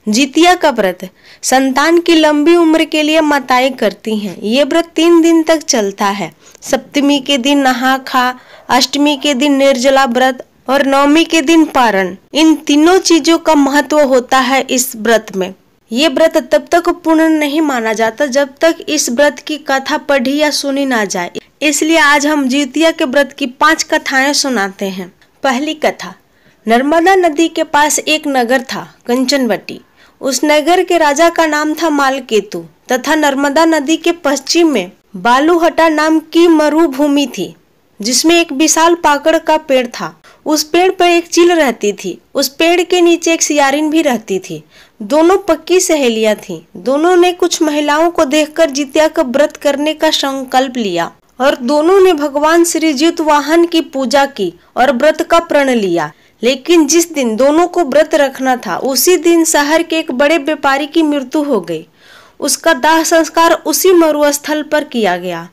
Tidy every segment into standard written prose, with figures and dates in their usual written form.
जितिया का व्रत संतान की लंबी उम्र के लिए माताएं करती हैं। ये व्रत 3 दिन तक चलता है। सप्तमी के दिन नहा खा, अष्टमी के दिन निर्जला व्रत और नवमी के दिन पारण। इन तीनों चीजों का महत्व होता है इस व्रत में। ये व्रत तब तक पूर्ण नहीं माना जाता जब तक इस व्रत की कथा पढ़ी या सुनी ना जाए। इसलिए आज हम जितिया के व्रत की 5 कथाएं सुनाते हैं। पहली कथा, नर्मदा नदी के पास एक नगर था, कंचनवटी। उस नगर के राजा का नाम था मालकेतु तथा नर्मदा नदी के पश्चिम में बालूहटा नाम की मरुभूमि थी, जिसमें एक विशाल पाकड़ का पेड़ था। उस पेड़ पर एक चील रहती थी। उस पेड़ के नीचे एक सियारिन भी रहती थी। दोनों पक्की सहेलियां थीं। दोनों ने कुछ महिलाओं को देखकर जितिया का व्रत करने का संकल्प लिया और दोनों ने भगवान श्री जितवाहन की पूजा की और व्रत का प्रण लिया। लेकिन जिस दिन दोनों को व्रत रखना था, उसी दिन शहर के एक बड़े व्यापारी की मृत्यु हो गई। उसका दाह संस्कार उसी मरुस्थल पर किया गया।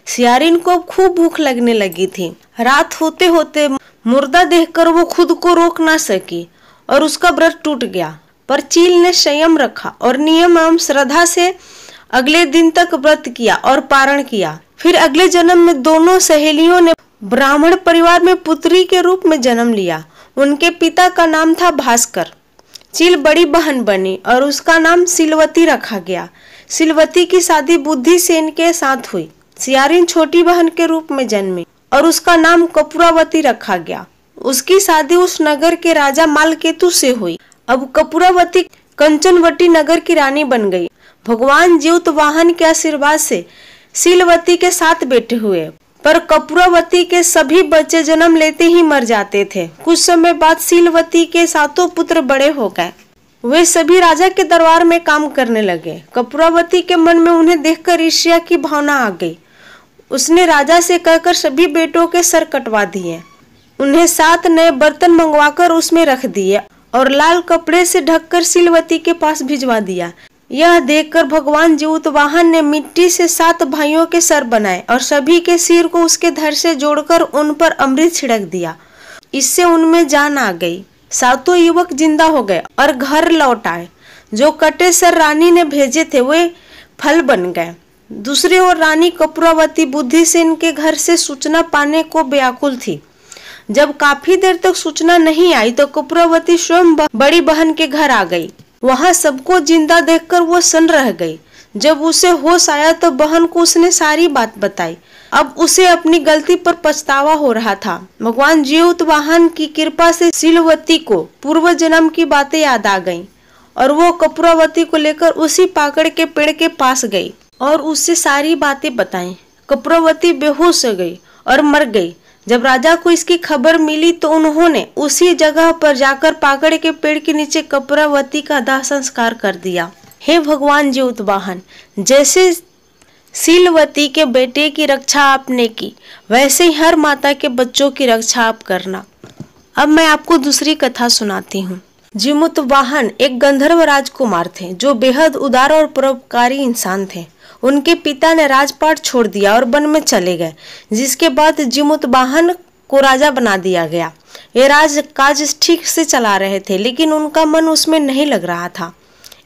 सियारिन को खूब भूख लगने लगी थी। रात होते होते मुर्दा देखकर वो खुद को रोक ना सकी और उसका व्रत टूट गया। पर चील ने संयम रखा और नियम एवं श्रद्धा से अगले दिन तक व्रत किया और पारण किया। फिर अगले जन्म में दोनों सहेलियों ने ब्राह्मण परिवार में पुत्री के रूप में जन्म लिया। उनके पिता का नाम था भास्कर। चील बड़ी बहन बनी और उसका नाम सिलवती रखा गया। सिलवती की शादी बुद्धिसेन के साथ हुई। सियारिन छोटी बहन के रूप में जन्मी और उसका नाम कपूरावती रखा गया। उसकी शादी उस नगर के राजा मालकेतु से हुई। अब कपूरावती कंचनवटी नगर की रानी बन गई। भगवान जितवाहन के आशीर्वाद से सिलवती के 7 बेटे हुए, पर कपूरावती के सभी बच्चे जन्म लेते ही मर जाते थे। कुछ समय बाद सिलवती के 7 पुत्र बड़े हो गए। वे सभी राजा के दरबार में काम करने लगे। कपूरावती के मन में उन्हें देखकर ईर्ष्या की भावना आ गई। उसने राजा से कहकर सभी बेटों के सर कटवा दिए। उन्हें 7 नए बर्तन मंगवाकर उसमें रख दिए और लाल कपड़े से ढककर सिलवती के पास भिजवा दिया। यह देखकर भगवान जितवाहन ने मिट्टी से 7 भाइयों के सर बनाए और सभी के सिर को उसके धड़ से जोड़कर उन पर अमृत छिड़क दिया। इससे उनमें जान आ गई। 7 युवक जिंदा हो गए और घर लौट आए। जो कटे सर रानी ने भेजे थे वे फल बन गए। दूसरी ओर रानी कपूरावती बुद्धिसेन के घर से सूचना पाने को व्याकुल थी। जब काफी देर तक सूचना नहीं आई तो कपूरावती स्वयं बड़ी बहन के घर आ गई। वहां सबको जिंदा देखकर वो सन्न रह गई। जब उसे होश आया तो बहन को उसने सारी बात बताई। अब उसे अपनी गलती पर पछतावा हो रहा था। भगवान जितवाहन की कृपा से सिलवती को पूर्व जन्म की बातें याद आ गईं और वो कपूरावती को लेकर उसी पाकड़ के पेड़ के पास गई और उससे सारी बातें बताई। कपूरावती बेहोश हो गई और मर गई। जब राजा को इसकी खबर मिली तो उन्होंने उसी जगह पर जाकर पाकड़ के पेड़ के नीचे कपूरावती का दाह संस्कार कर दिया। हे भगवान जितवाहन, जैसे सिलवती के बेटे की रक्षा आपने की, वैसे ही हर माता के बच्चों की रक्षा आप करना। अब मैं आपको दूसरी कथा सुनाती हूँ। जितवाहन एक गंधर्व राजकुमार थे जो बेहद उदार और परोपकारी इंसान थे। उनके पिता ने राजपाट छोड़ दिया और वन में चले गए, जिसके बाद जितवाहन को राजा बना दिया गया। ये राज काज ठीक से चला रहे थे, लेकिन उनका मन उसमें नहीं लग रहा था।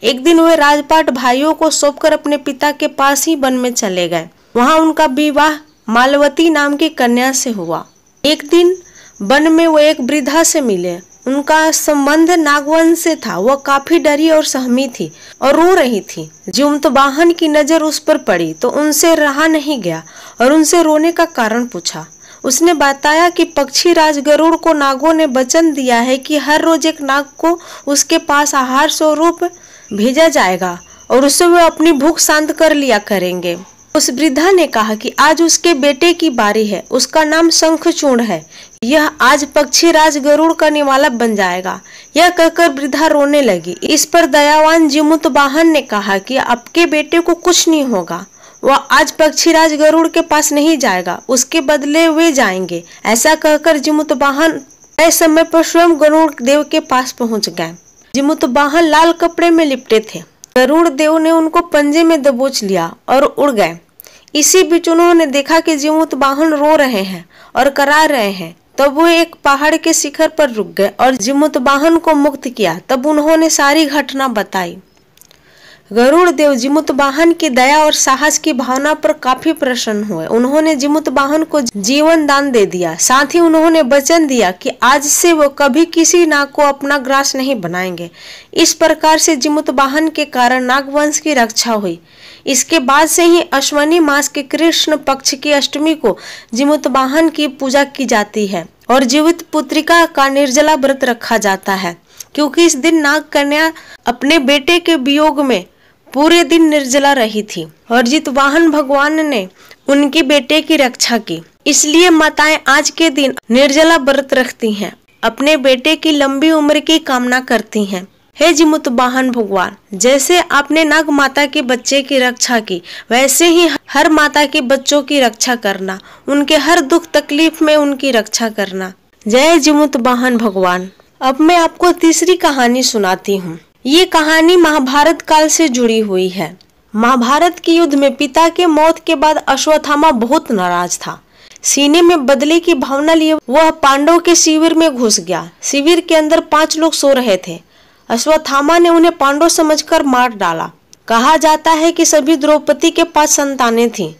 एक दिन वे राजपाट भाइयों को सौंपकर अपने पिता के पास ही वन में चले गए। वहां उनका विवाह मालवती नाम की कन्या से हुआ। एक दिन वन में वो एक वृद्धा से मिले। उनका संबंध नागवंश से था। वह काफी डरी और सहमी थी और रो रही थी। जितवाहन की नजर उस पर पड़ी तो उनसे रहा नहीं गया और उनसे रोने का कारण पूछा। उसने बताया कि पक्षी राज गरुड़ को नागों ने वचन दिया है कि हर रोज एक नाग को उसके पास आहार स्वरूप भेजा जाएगा और उससे वे अपनी भूख शांत कर लिया करेंगे। उस वृद्धा ने कहा कि आज उसके बेटे की बारी है। उसका नाम शंखचूड़ है। यह आज पक्षी राज गरुड़ का निवाला बन जाएगा। यह कहकर वृद्धा रोने लगी। इस पर दयावान जितवाहन ने कहा कि आपके बेटे को कुछ नहीं होगा। वह आज पक्षी राज गरुड़ के पास नहीं जाएगा, उसके बदले वे जाएंगे। ऐसा कहकर जितवाहन तय समय पर स्वयं गरुड़ देव के पास पहुंच गए। जितवाहन लाल कपड़े में लिपटे थे। गरुड़ देव ने उनको पंजे में दबोच लिया और उड़ गए। इसी बीच उन्होंने देखा कि जितवाहन रो रहे हैं और करा रहे हैं। तब वो एक पहाड़ के शिखर पर रुक गए और जिमुतवाहन को मुक्त किया। तब उन्होंने सारी घटना बताई। गरुड़ देव जिमुतवाहन की दया और साहस की भावना पर काफी प्रसन्न हुए। उन्होंने जिमुतवाहन को जीवन दान दे दिया। साथ ही उन्होंने वचन दिया कि आज से वो कभी किसी नाग को अपना ग्रास नहीं बनाएंगे। इस प्रकार से जिमुतवाहन के कारण नागवंश की रक्षा हुई। इसके बाद से ही अश्विनी मास के कृष्ण पक्ष की अष्टमी को जिमुतवाहन की पूजा की जाती है और जीवित पुत्रिका का निर्जला व्रत रखा जाता है, क्योंकि इस दिन नाग कन्या अपने बेटे के वियोग में पूरे दिन निर्जला रही थी और जितवाहन भगवान ने उनके बेटे की रक्षा की। इसलिए माताएं आज के दिन निर्जला व्रत रखती हैं, अपने बेटे की लंबी उम्र की कामना करती हैं। हे जिमुतवाहन भगवान, जैसे आपने नाग माता के बच्चे की रक्षा की, वैसे ही हर माता के बच्चों की रक्षा करना, उनके हर दुख तकलीफ में उनकी रक्षा करना। जय जिमुतवाहन भगवान। अब मैं आपको तीसरी कहानी सुनाती हूँ। ये कहानी महाभारत काल से जुड़ी हुई है। महाभारत के युद्ध में पिता के मौत के बाद अश्वत्थामा बहुत नाराज था। सीने में बदले की भावना लिए वह पांडवों के शिविर में घुस गया। शिविर के अंदर 5 लोग सो रहे थे। अश्वत्थामा ने उन्हें पांडव समझकर मार डाला। कहा जाता है कि सभी द्रौपदी के 5 संतानें थीं।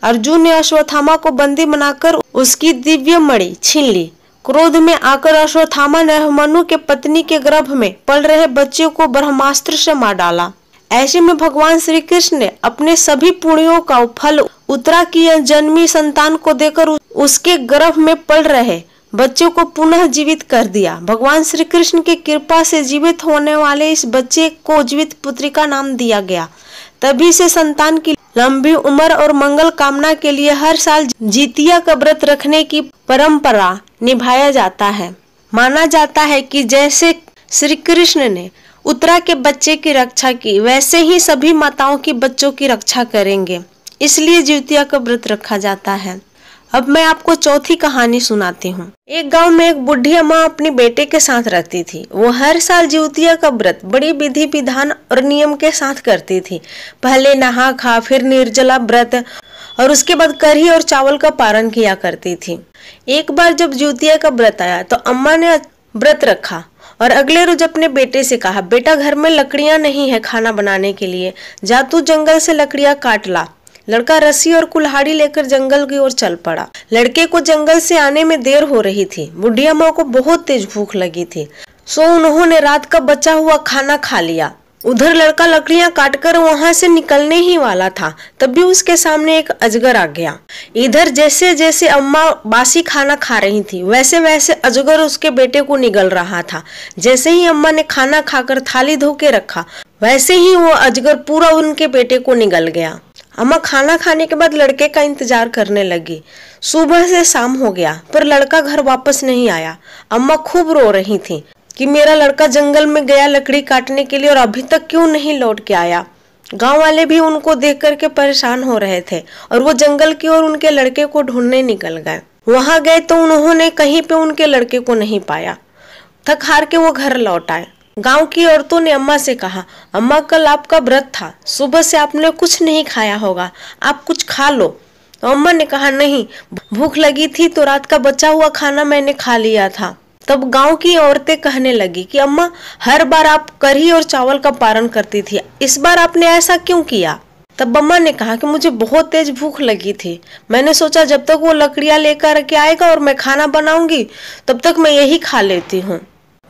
अर्जुन ने अश्वत्थामा को बंदी बनाकर उसकी दिव्य मणि छीन ली। क्रोध में आकर अश्वत्थामा ने मनु के पत्नी के गर्भ में पल रहे बच्चे को ब्रह्मास्त्र से मार डाला। ऐसे में भगवान श्री कृष्ण ने अपने सभी पुण्यों का फल उत्तरा की जन्मी संतान को देकर उसके गर्भ में पल रहे बच्चे को पुनः जीवित कर दिया। भगवान श्री कृष्ण की कृपा से जीवित होने वाले इस बच्चे को जीवित पुत्रिका नाम दिया गया। तभी से संतान की लंबी उम्र और मंगल कामना के लिए हर साल जितिया का व्रत रखने की परंपरा निभाया जाता है। माना जाता है कि जैसे श्री कृष्ण ने उत्तरा के बच्चे की रक्षा की, वैसे ही सभी माताओं की बच्चों की रक्षा करेंगे, इसलिए जितिया का व्रत रखा जाता है। अब मैं आपको चौथी कहानी सुनाती हूँ। एक गांव में एक बुढ़ी अम्मा अपने बेटे के साथ रहती थी। वो हर साल जितिया का व्रत बड़ी विधि विधान और नियम के साथ करती थी। पहले नहा खा, फिर निर्जला व्रत और उसके बाद कढ़ी और चावल का पारण किया करती थी। एक बार जब जितिया का व्रत आया तो अम्मा ने व्रत रखा और अगले रोज अपने बेटे से कहा, बेटा घर में लकड़ियां नहीं है खाना बनाने के लिए, जा तू जंगल से लकड़ियां काट ला। लड़का रस्सी और कुल्हाड़ी लेकर जंगल की ओर चल पड़ा। लड़के को जंगल से आने में देर हो रही थी। बुढ़ी अम्मा को बहुत तेज भूख लगी थी, सो उन्होंने रात का बचा हुआ खाना खा लिया। उधर लड़का लकड़ियां काटकर वहां से निकलने ही वाला था, तभी उसके सामने एक अजगर आ गया। इधर जैसे जैसे अम्मा बासी खाना खा रही थी, वैसे वैसे अजगर उसके बेटे को निगल रहा था। जैसे ही अम्मा ने खाना खाकर थाली धो के रखा, वैसे ही वो अजगर पूरा उनके बेटे को निगल गया। अम्मा खाना खाने के बाद लड़के का इंतजार करने लगी। सुबह से शाम हो गया पर लड़का घर वापस नहीं आया। अम्मा खूब रो रही थी कि मेरा लड़का जंगल में गया लकड़ी काटने के लिए और अभी तक क्यों नहीं लौट के आया। गांव वाले भी उनको देख करके परेशान हो रहे थे और वो जंगल की ओर उनके लड़के को ढूंढने निकल गए। वहां गए तो उन्होंने कहीं पे उनके लड़के को नहीं पाया। थक हार के वो घर लौट आए। गांव की औरतों ने अम्मा से कहा, अम्मा कल आपका व्रत था, सुबह से आपने कुछ नहीं खाया होगा, आप कुछ खा लो। तो अम्मा ने कहा, नहीं, भूख लगी थी तो रात का बचा हुआ खाना मैंने खा लिया था। तब गांव की औरतें कहने लगी कि अम्मा हर बार आप कढ़ी और चावल का पारण करती थी, इस बार आपने ऐसा क्यों किया। तब अम्मा ने कहा कि मुझे बहुत तेज भूख लगी थी, मैंने सोचा जब तक वो लकड़ियां लेकर के आएगा और मैं खाना बनाऊंगी तब तक मैं यही खा लेती हूँ।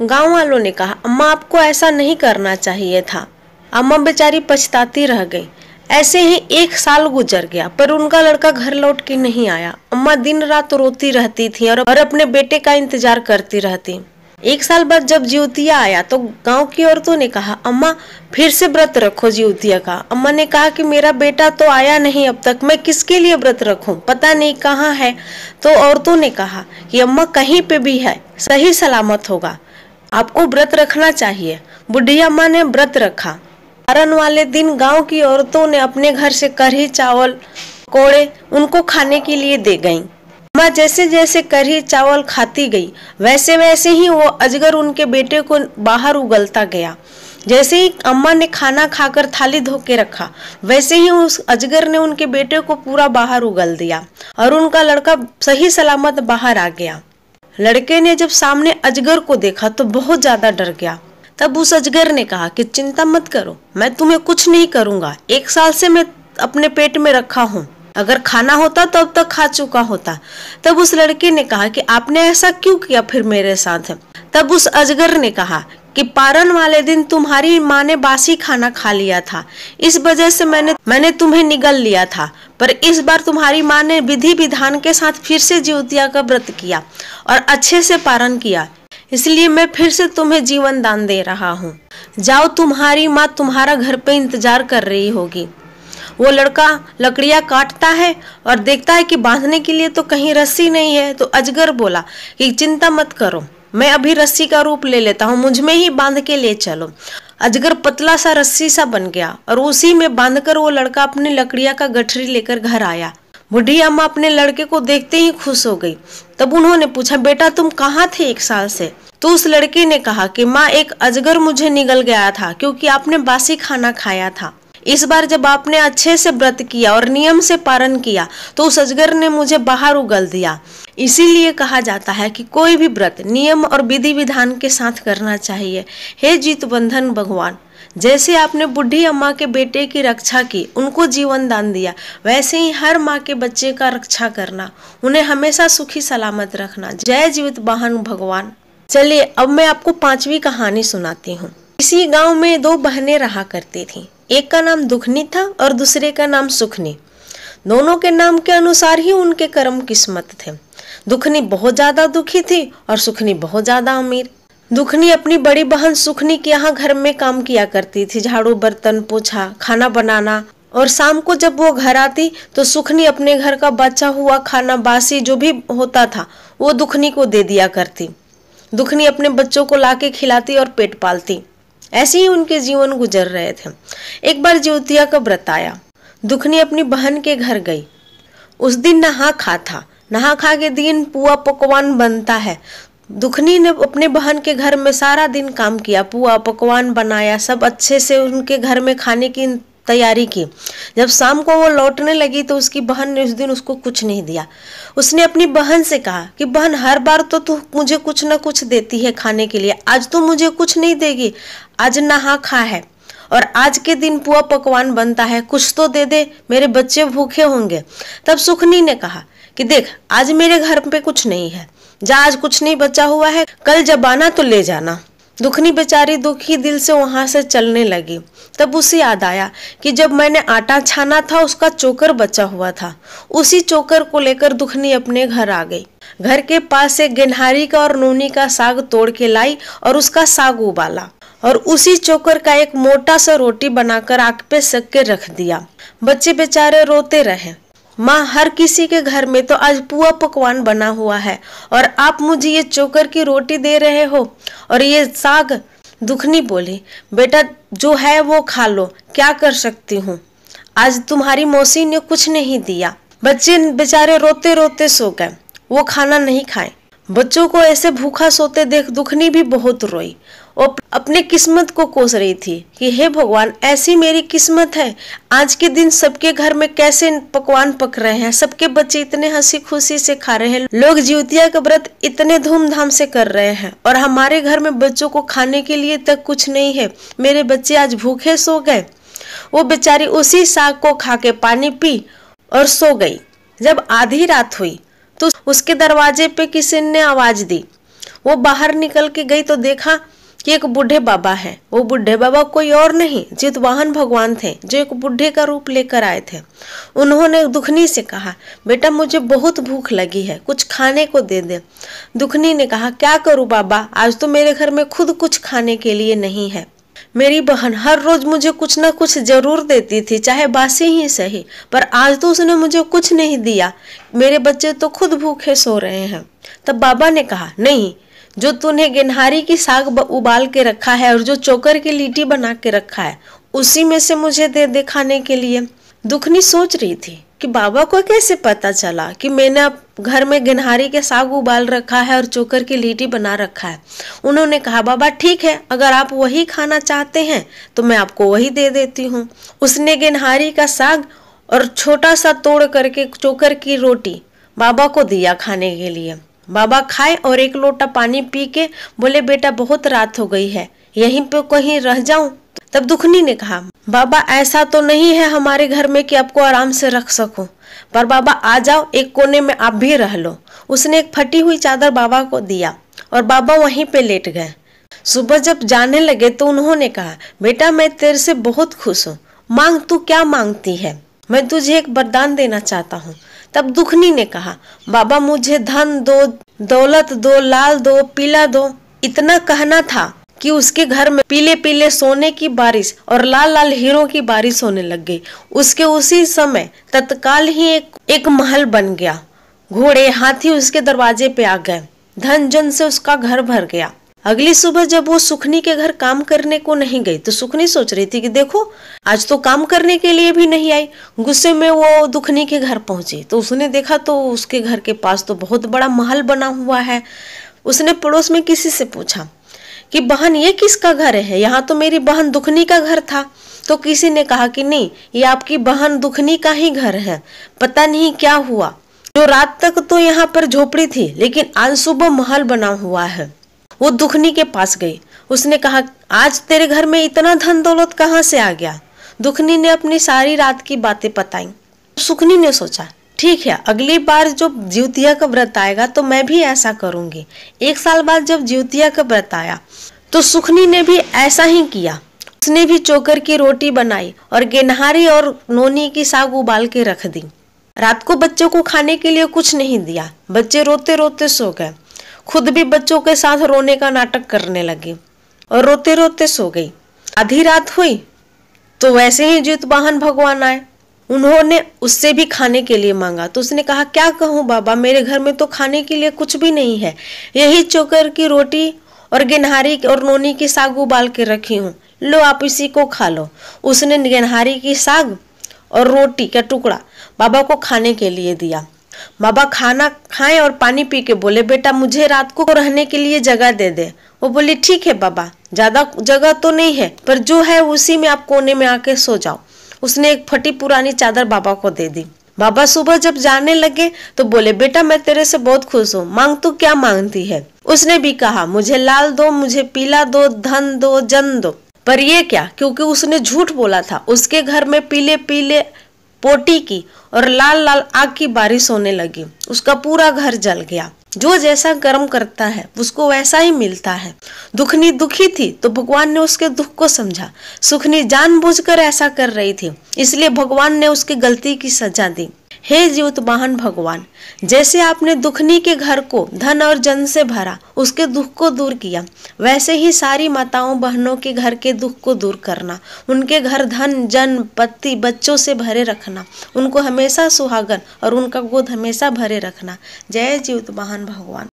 गांव वालों ने कहा, अम्मा आपको ऐसा नहीं करना चाहिए था। अम्मा बेचारी पछताती रह गई। ऐसे ही 1 साल गुजर गया पर उनका लड़का घर लौट के नहीं आया। अम्मा दिन रात रोती रहती थी और अपने बेटे का इंतजार करती रहती। 1 साल बाद जब जितिया आया तो गांव की औरतों ने कहा, अम्मा फिर से व्रत रखो जितिया का। अम्मा ने कहा कि मेरा बेटा तो आया नहीं अब तक, मैं किसके लिए व्रत रखूं, पता नहीं कहाँ है। तो औरतों ने कहा कि अम्मा कहीं पे भी है, सही सलामत होगा, आपको व्रत रखना चाहिए। बुढ़ी अम्मा ने व्रत रखा। पारण वाले दिन गांव की औरतों ने अपने घर से कढ़ी चावल कोड़े उनको खाने के लिए दे गईं। अम्मा जैसे जैसे कढ़ी चावल खाती गई वैसे वैसे ही वो अजगर उनके बेटे को बाहर उगलता गया। जैसे ही अम्मा ने खाना खाकर थाली धो के रखा, वैसे ही उस अजगर ने उनके बेटे को पूरा बाहर उगल दिया और उनका लड़का सही सलामत बाहर आ गया। लड़के ने जब सामने अजगर को देखा तो बहुत ज्यादा डर गया। तब उस अजगर ने कहा कि चिंता मत करो, मैं तुम्हें कुछ नहीं करूंगा। 1 साल से मैं अपने पेट में रखा हूँ, अगर खाना होता तो अब तक खा चुका होता। तब उस लड़के ने कहा कि आपने ऐसा क्यों किया फिर मेरे साथ? तब उस अजगर ने कहा कि पारण वाले दिन तुम्हारी माँ ने बासी खाना खा लिया था, इस वजह से मैंने तुम्हें निगल लिया था। पर इस बार तुम्हारी माँ ने विधि विधान के साथ फिर से जिउतिया का व्रत किया और अच्छे से पारण किया, इसलिए मैं फिर से तुम्हें जीवन दान दे रहा हूँ। जाओ, तुम्हारी माँ तुम्हारा घर पे इंतजार कर रही होगी। वो लड़का लकड़ियाँ काटता है और देखता है कि बांधने के लिए तो कहीं रस्सी नहीं है। तो अजगर बोला कि चिंता मत करो, मैं अभी रस्सी का रूप ले लेता हूँ, मुझ में ही बांध के ले चलो। अजगर पतला सा रस्सी सा बन गया और उसी में बांधकर वो लड़का अपनी लकड़ियाँ का गठरी लेकर घर आया। बूढ़ी अम्मा अपने लड़के को देखते ही खुश हो गई। तब उन्होंने पूछा, बेटा तुम कहाँ थे 1 साल से? तो उस लड़के ने कहा कि माँ, एक अजगर मुझे निगल गया था क्योंकि आपने बासी खाना खाया था। इस बार जब आपने अच्छे से व्रत किया और नियम से पारण किया तो उस अजगर ने मुझे बाहर उगल दिया। इसीलिए कहा जाता है कि कोई भी व्रत नियम और विधि विधान के साथ करना चाहिए। हे जीतबंधन भगवान, जैसे आपने बूढ़ी अम्मा के बेटे की रक्षा की, उनको जीवन दान दिया, वैसे ही हर माँ के बच्चे का रक्षा करना, उन्हें हमेशा सुखी सलामत रखना। जय जीतवाहन भगवान। चलिए अब मैं आपको 5वीं कहानी सुनाती हूँ। इसी गांव में 2 बहनें रहा करती थीं। एक का नाम दुखनी था और दूसरे का नाम सुखनी। दोनों के नाम के अनुसार ही उनके कर्म किस्मत थे। दुखनी बहुत ज्यादा दुखी थी और सुखनी बहुत ज्यादा अमीर। दुखनी अपनी बड़ी बहन सुखनी के यहाँ घर में काम किया करती थी, झाड़ू बर्तन पोछा खाना बनाना। और शाम को जब वो घर आती तो सुखनी अपने घर का बचा हुआ खाना बासी जो भी होता था वो दुखनी को दे दिया करती। दुखनी अपने बच्चों को लाके खिलाती और पेट पालती। ऐसे ही उनके जीवन गुजर रहे थे। एक बार जिउतिया का व्रत आया। दुखनी अपनी बहन के घर गई। उस दिन नहा खा था। नहा खा के दिन पुआ पकवान बनता है। दुखनी ने अपने बहन के घर में सारा दिन काम किया, पुआ पकवान बनाया, सब अच्छे से उनके घर में खाने की तैयारी की। जब शाम को वो लौटने लगी तो उसकी बहन ने उस दिन उसको कुछ नहीं दिया। उसने अपनी बहन से कहा कि बहन, हर बार तो तू मुझे कुछ न कुछ देती है खाने के लिए, आज तो मुझे कुछ नहीं देगी? आज नहा खा है और आज के दिन पुआ पकवान बनता है, कुछ तो दे दे, मेरे बच्चे भूखे होंगे। तब सुखनी ने कहा कि देख, आज मेरे घर पे कुछ नहीं है, जा, आज कुछ नहीं बचा हुआ है, कल जब आना तो ले जाना। दुखनी बेचारी दुखी दिल से वहां से चलने लगी। तब उसे याद आया कि जब मैंने आटा छाना था उसका चोकर बचा हुआ था। उसी चोकर को लेकर दुखनी अपने घर आ गई। घर के पास से गेनहारी का और नूनी का साग तोड़ के लाई और उसका साग उबाला और उसी चोकर का एक मोटा सा रोटी बनाकर आग पे सेक के रख दिया। बच्चे बेचारे रोते रहे। माँ, हर किसी के घर में तो आज पुआ पकवान बना हुआ है और आप मुझे ये चोकर की रोटी दे रहे हो और ये साग। दुखनी बोली, बेटा जो है वो खा लो, क्या कर सकती हूँ, आज तुम्हारी मौसी ने कुछ नहीं दिया। बच्चे बेचारे रोते रोते सो गए, वो खाना नहीं खाए। बच्चों को ऐसे भूखा सोते देख दुखनी भी बहुत रोई। वो अपने किस्मत को कोस रही थी कि हे भगवान, ऐसी मेरी किस्मत है, आज के दिन सबके घर में कैसे पकवान पक रहे हैं, सबके बच्चे इतने हंसी खुशी से खा रहे हैं, लोग जिउतिया का व्रत इतने धूमधाम से कर रहे हैं और हमारे घर में बच्चों को खाने के लिए तक कुछ नहीं है, मेरे बच्चे आज भूखे सो गए। वो बेचारी उसी साग को खा के पानी पी और सो गई। जब आधी रात हुई तो उसके दरवाजे पे किसी ने आवाज दी। वो बाहर निकल के गई तो देखा कि एक बूढ़े बाबा है। वो बूढ़े बाबा कोई और नहीं, जितवाहन भगवान थे, जो एक बूढ़े का रूप लेकर आए थे। उन्होंने दुखनी से कहा, बेटा मुझे बहुत भूख लगी है, कुछ खाने को दे दे। दुखनी ने कहा, क्या करूं बाबा, आज तो मेरे घर में खुद कुछ खाने के लिए नहीं है। मेरी बहन हर रोज मुझे कुछ न कुछ जरूर देती थी, चाहे बासी ही सही, पर आज तो उसने मुझे कुछ नहीं दिया, मेरे बच्चे तो खुद भूखे सो रहे हैं। तब बाबा ने कहा, नहीं, जो तूने गेनहारी की साग उबाल के रखा है और जो चोकर की लीटी बना के रखा है उसी में से मुझे दे दे खाने के लिए। दुखनी सोच रही थी कि बाबा को कैसे पता चला कि मैंने घर में गेनहारी के साग उबाल रखा है और चोकर की लीटी बना रखा है। उन्होंने कहा, बाबा ठीक है, अगर आप वही खाना चाहते हैं तो मैं आपको वही दे देती हूँ। उसने गेनहारी का साग और छोटा सा तोड़ करके चोकर की रोटी बाबा को दिया खाने के लिए। बाबा खाए और एक लोटा पानी पी के बोले बेटा बहुत रात हो गई है, यहीं पे कहीं रह जाऊं? तब दुखनी ने कहा बाबा ऐसा तो नहीं है हमारे घर में कि आपको आराम से रख सकूं, पर बाबा आ जाओ, एक कोने में आप भी रह लो। उसने एक फटी हुई चादर बाबा को दिया और बाबा वहीं पे लेट गए। सुबह जब जाने लगे तो उन्होंने कहा बेटा मैं तेरे से बहुत खुश हूँ, मांग, तू क्या मांगती है? मैं तुझे एक वरदान देना चाहता हूँ। तब दुखनी ने कहा बाबा मुझे धन दो, दौलत दो, लाल दो, पीला दो। इतना कहना था कि उसके घर में पीले पीले सोने की बारिश और लाल लाल हीरों की बारिश होने लग गई। उसके उसी समय तत्काल ही एक महल बन गया। घोड़े हाथी उसके दरवाजे पे आ गए। धन जन से उसका घर भर गया। अगली सुबह जब वो सुखनी के घर काम करने को नहीं गई तो सुखनी सोच रही थी कि देखो आज तो काम करने के लिए भी नहीं आई। गुस्से में वो दुखनी के घर पहुंची तो उसने देखा तो उसके घर के पास तो बहुत बड़ा महल बना हुआ है। उसने पड़ोस में किसी से पूछा कि बहन ये किसका घर है? यहाँ तो मेरी बहन दुखनी का घर था। तो किसी ने कहा कि नहीं, ये आपकी बहन दुखनी का ही घर है। पता नहीं क्या हुआ, जो रात तक तो यहाँ पर झोपड़ी थी लेकिन आज सुबह महल बना हुआ है। वो दुखनी के पास गई। उसने कहा आज तेरे घर में इतना धन दौलत कहाँ से आ गया? दुखनी ने अपनी सारी रात की बातें बताई। सुखनी ने सोचा ठीक है, अगली बार जब ज्योतिया का व्रत आएगा तो मैं भी ऐसा करूंगी। 1 साल बाद जब ज्योतिया का व्रत आया तो सुखनी ने भी ऐसा ही किया। उसने भी चोकर की रोटी बनाई और गेनहारी और नोनी की साग उबाल के रख दी। रात को बच्चों को खाने के लिए कुछ नहीं दिया। बच्चे रोते रोते सो गए। खुद भी बच्चों के साथ रोने का नाटक करने लगी और रोते रोते सो गई। आधी रात हुई तो वैसे ही जितवाहन भगवान आए। उन्होंने उससे भी खाने के लिए मांगा तो उसने कहा क्या कहूँ बाबा, मेरे घर में तो खाने के लिए कुछ भी नहीं है, यही चोकर की रोटी और गेनहारी और नोनी की साग उबाल के रखी हूँ, लो आप इसी को खा लो। उसने गेनहारी की साग और रोटी का टुकड़ा बाबा को खाने के लिए दिया। बाबा खाना खाए और पानी पी के बोले बेटा मुझे रात को रहने के लिए जगह दे दे। वो बोली ठीक है बाबा, ज्यादा जगह तो नहीं है पर जो है उसी में आप कोने में आके सो जाओ। उसने एक फटी पुरानी चादर बाबा को दे दी। बाबा सुबह जब जाने लगे तो बोले बेटा मैं तेरे से बहुत खुश हूँ, मांग तू क्या मांगती है? उसने भी कहा मुझे लाल दो, मुझे पीला दो, धन दो, जन दो। पर ये क्या, क्योंकि उसने झूठ बोला था। उसके घर में पीले पीले पोटी की और लाल लाल आग की बारिश होने लगी। उसका पूरा घर जल गया। जो जैसा कर्म करता है उसको वैसा ही मिलता है। दुखनी दुखी थी तो भगवान ने उसके दुख को समझा। सुखनी जानबूझकर ऐसा कर रही थी, इसलिए भगवान ने उसकी गलती की सजा दी। हे ज्योतिवाहन भगवान, जैसे आपने दुखनी के घर को धन और जन से भरा, उसके दुख को दूर किया, वैसे ही सारी माताओं बहनों के घर के दुख को दूर करना। उनके घर धन जन पति बच्चों से भरे रखना, उनको हमेशा सुहागन और उनका गोद हमेशा भरे रखना। जय ज्योतिवाहन भगवान।